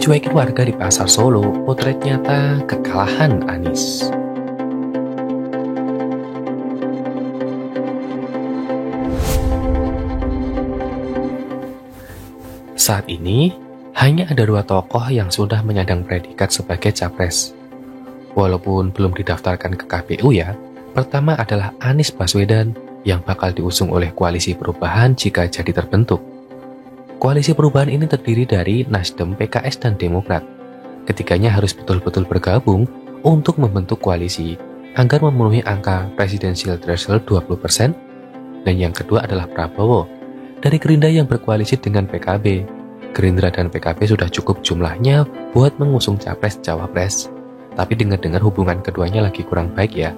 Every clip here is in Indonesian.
Dicuekin warga di pasar Solo, potret nyata kekalahan Anies. Saat ini, hanya ada dua tokoh yang sudah menyandang predikat sebagai capres. Walaupun belum didaftarkan ke KPU ya, pertama adalah Anies Baswedan yang bakal diusung oleh Koalisi Perubahan jika jadi terbentuk. Koalisi Perubahan ini terdiri dari Nasdem, PKS, dan Demokrat. Ketiganya harus betul-betul bergabung untuk membentuk koalisi agar memenuhi angka presidensial threshold 20%. Dan yang kedua adalah Prabowo dari Gerindra yang berkoalisi dengan PKB. Gerindra dan PKB sudah cukup jumlahnya buat mengusung capres-cawapres. Tapi dengar-dengar hubungan keduanya lagi kurang baik ya.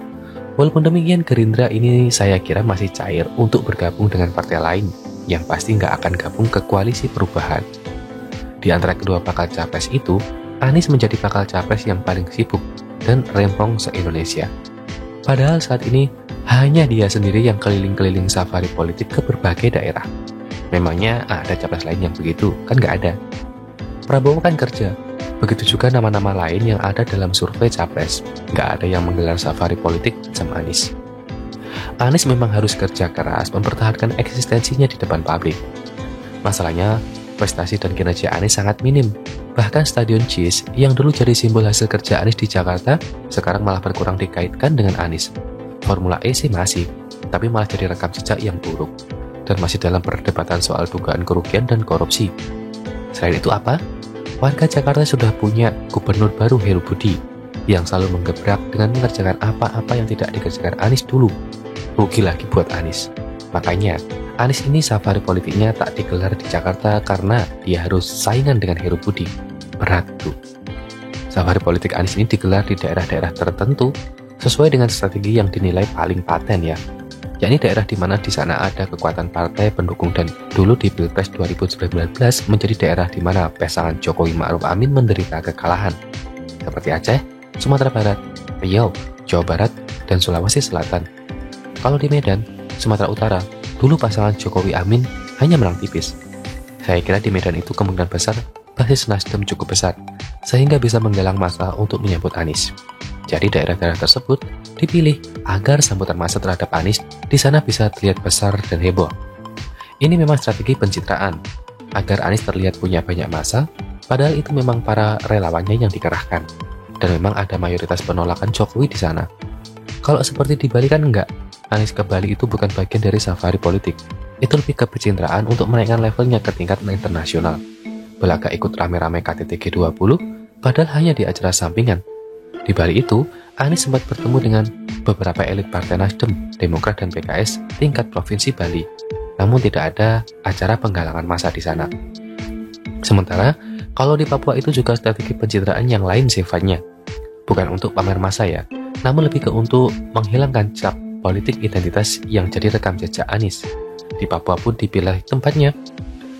Walaupun demikian, Gerindra ini saya kira masih cair untuk bergabung dengan partai lain yang pasti nggak akan gabung ke Koalisi Perubahan. Di antara kedua bakal capres itu, Anies menjadi bakal capres yang paling sibuk dan rempong se-Indonesia. Padahal saat ini hanya dia sendiri yang keliling-keliling safari politik ke berbagai daerah. Memangnya ada capres lain yang begitu? Kan nggak ada. Prabowo kan kerja. Begitu juga nama-nama lain yang ada dalam survei capres. Nggak ada yang menggelar safari politik sama Anies. Anies memang harus kerja keras mempertahankan eksistensinya di depan publik. Masalahnya, prestasi dan kinerja Anies sangat minim. Bahkan Stadion Jis yang dulu jadi simbol hasil kerja Anies di Jakarta, sekarang malah berkurang dikaitkan dengan Anies. Formula E sih masih, tapi malah jadi rekam jejak yang buruk. Dan masih dalam perdebatan soal dugaan kerugian dan korupsi. Selain itu apa? Warga Jakarta sudah punya gubernur baru, Heru Budi, yang selalu menggebrak dengan mengerjakan apa-apa yang tidak dikerjakan Anies dulu. Rugi lagi buat Anies. Makanya, Anies ini safari politiknya tak digelar di Jakarta karena dia harus saingan dengan Heru Budi. Berat tuh. Safari politik Anies ini digelar di daerah-daerah tertentu sesuai dengan strategi yang dinilai paling paten ya. Yakni daerah di mana di sana ada kekuatan partai pendukung dan dulu di Pilpres 2019 menjadi daerah di mana pasangan Jokowi Ma'ruf Amin menderita kekalahan. Seperti Aceh, Sumatera Barat, Riau, Jawa Barat, dan Sulawesi Selatan. Kalau di Medan, Sumatera Utara, dulu pasangan Jokowi Amin hanya menang tipis. Saya kira di Medan itu kemungkinan besar basis Nasdem cukup besar, sehingga bisa menggalang massa untuk menyambut Anies. Jadi daerah-daerah tersebut dipilih agar sambutan massa terhadap Anies di sana bisa terlihat besar dan heboh. Ini memang strategi pencitraan, agar Anies terlihat punya banyak massa, padahal itu memang para relawannya yang dikerahkan. Dan memang ada mayoritas penolakan Jokowi di sana. Kalau seperti di Bali kan enggak, Anies ke Bali itu bukan bagian dari safari politik. Itu lebih ke pencitraan untuk menaikkan levelnya ke tingkat internasional. Belaga ikut rame-rame KTT G20, padahal hanya di acara sampingan. Di Bali itu, Anies sempat bertemu dengan beberapa elit partai Nasdem, Demokrat, dan PKS tingkat provinsi Bali. Namun tidak ada acara penggalangan massa di sana. Sementara, kalau di Papua itu juga strategi pencitraan yang lain sifatnya. Bukan untuk pamer massa ya, namun lebih ke untuk menghilangkan cap politik identitas yang jadi rekam jejak Anies. Di Papua pun dipilih tempatnya.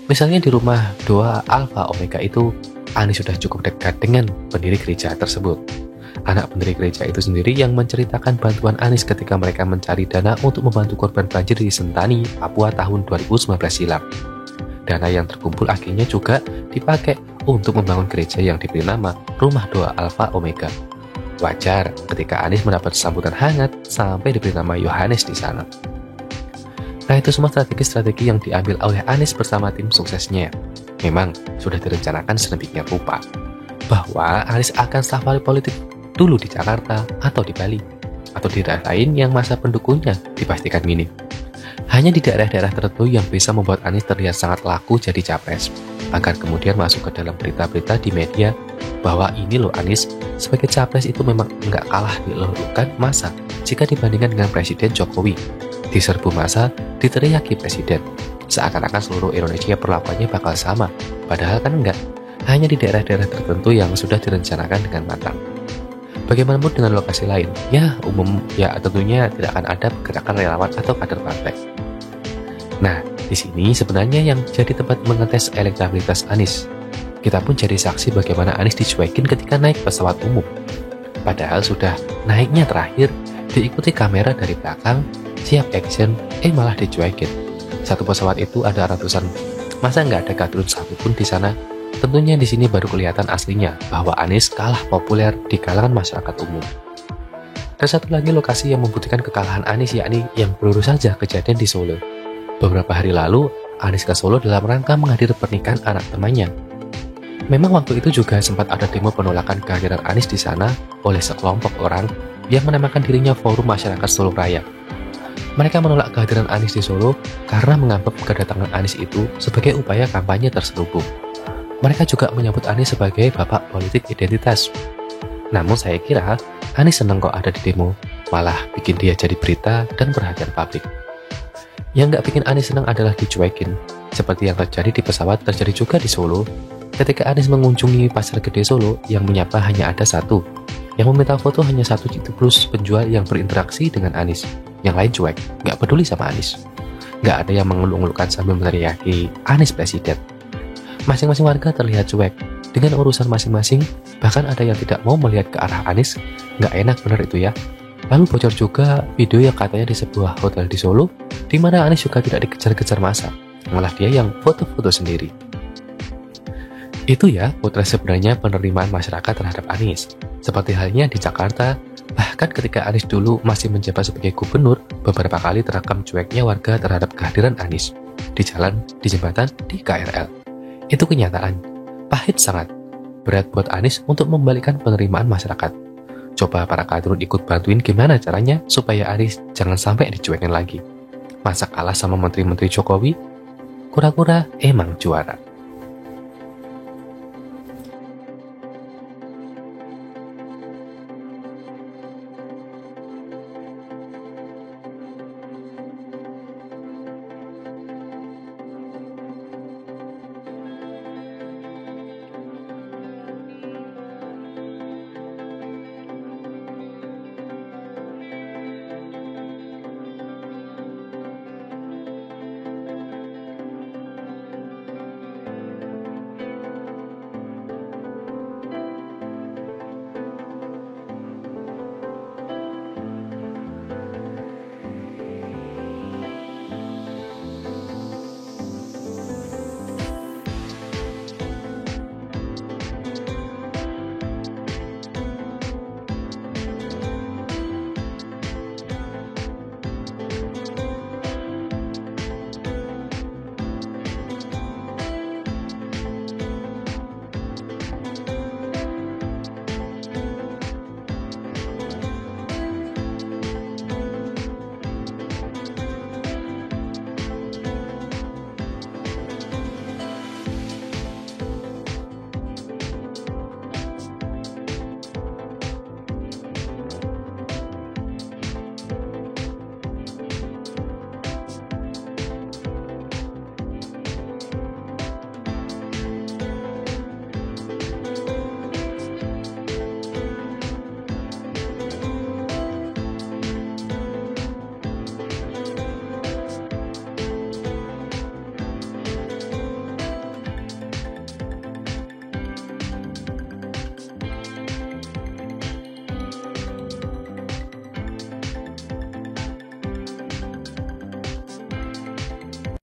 Misalnya di rumah Doa Alpha Omega itu, Anies sudah cukup dekat dengan pendiri gereja tersebut. Anak pendiri gereja itu sendiri yang menceritakan bantuan Anies ketika mereka mencari dana untuk membantu korban banjir di Sentani, Papua tahun 2019 silam. Dana yang terkumpul akhirnya juga dipakai untuk membangun gereja yang diberi nama Rumah Doa Alpha Omega. Wajar ketika Anies mendapat sambutan hangat sampai diberi nama Yohanes di sana. Nah, itu semua strategi-strategi yang diambil oleh Anies bersama tim suksesnya. Memang sudah direncanakan sedemikian rupa bahwa Anies akan safari politik dulu di Jakarta atau di Bali atau di daerah lain yang masa pendukungnya dipastikan minim. Hanya di daerah-daerah tertentu yang bisa membuat Anies terlihat sangat laku jadi capres, agar kemudian masuk ke dalam berita-berita di media bahwa ini loh Anies sebagai capres itu memang nggak kalah dielulukan massa jika dibandingkan dengan Presiden Jokowi. Diserbu massa, diteriaki Presiden. Seakan-akan seluruh Indonesia perlakuannya bakal sama, padahal kan enggak. Hanya di daerah-daerah tertentu yang sudah direncanakan dengan matang. Bagaimanapun dengan lokasi lain, ya tentunya tidak akan ada gerakan relawan atau kader partai. Nah, di sini sebenarnya yang jadi tempat mengetes elektabilitas Anies. Kita pun jadi saksi bagaimana Anies dicuekin ketika naik pesawat umum. Padahal sudah naiknya terakhir, diikuti kamera dari belakang, siap action, malah dicuekin. Satu pesawat itu ada ratusan, masa nggak ada gadrun satupun di sana? Tentunya di sini baru kelihatan aslinya bahwa Anies kalah populer di kalangan masyarakat umum. Dan satu lagi lokasi yang membuktikan kekalahan Anies yakni yang baru saja kejadian di Solo. Beberapa hari lalu, Anies ke Solo dalam rangka menghadiri pernikahan anak temannya. Memang waktu itu juga sempat ada demo penolakan kehadiran Anies di sana oleh sekelompok orang yang menamakan dirinya Forum Masyarakat Solo Raya. Mereka menolak kehadiran Anies di Solo karena menganggap kedatangan Anies itu sebagai upaya kampanye terselubung. Mereka juga menyebut Anies sebagai bapak politik identitas. Namun saya kira Anies senang kok ada di demo, malah bikin dia jadi berita dan perhatian publik. Yang nggak bikin Anies senang adalah dicuekin, seperti yang terjadi di pesawat terjadi juga di Solo. Ketika Anies mengunjungi pasar gede Solo, yang menyapa hanya ada satu, yang meminta foto hanya satu plus penjual yang berinteraksi dengan Anies. Yang lain cuek, nggak peduli sama Anies. Nggak ada yang mengeluh-ngeluhkan sambil meneriaki Anies Presiden. Masing-masing warga terlihat cuek dengan urusan masing-masing, bahkan ada yang tidak mau melihat ke arah Anies. Nggak enak bener itu ya. Lalu bocor juga video yang katanya di sebuah hotel di Solo, di mana Anies juga tidak dikejar-kejar massa, malah dia yang foto-foto sendiri. Itu ya potret sebenarnya penerimaan masyarakat terhadap Anies. Seperti halnya di Jakarta, bahkan ketika Anies dulu masih menjabat sebagai gubernur, beberapa kali terekam cueknya warga terhadap kehadiran Anies di jalan, di jembatan, di KRL. Itu kenyataan. Pahit sangat. Berat buat Anies untuk membalikkan penerimaan masyarakat. Coba para kadrun ikut bantuin gimana caranya supaya Anies jangan sampai dicuekin lagi. Masa kalah sama menteri-menteri Jokowi? Kura-kura emang juara.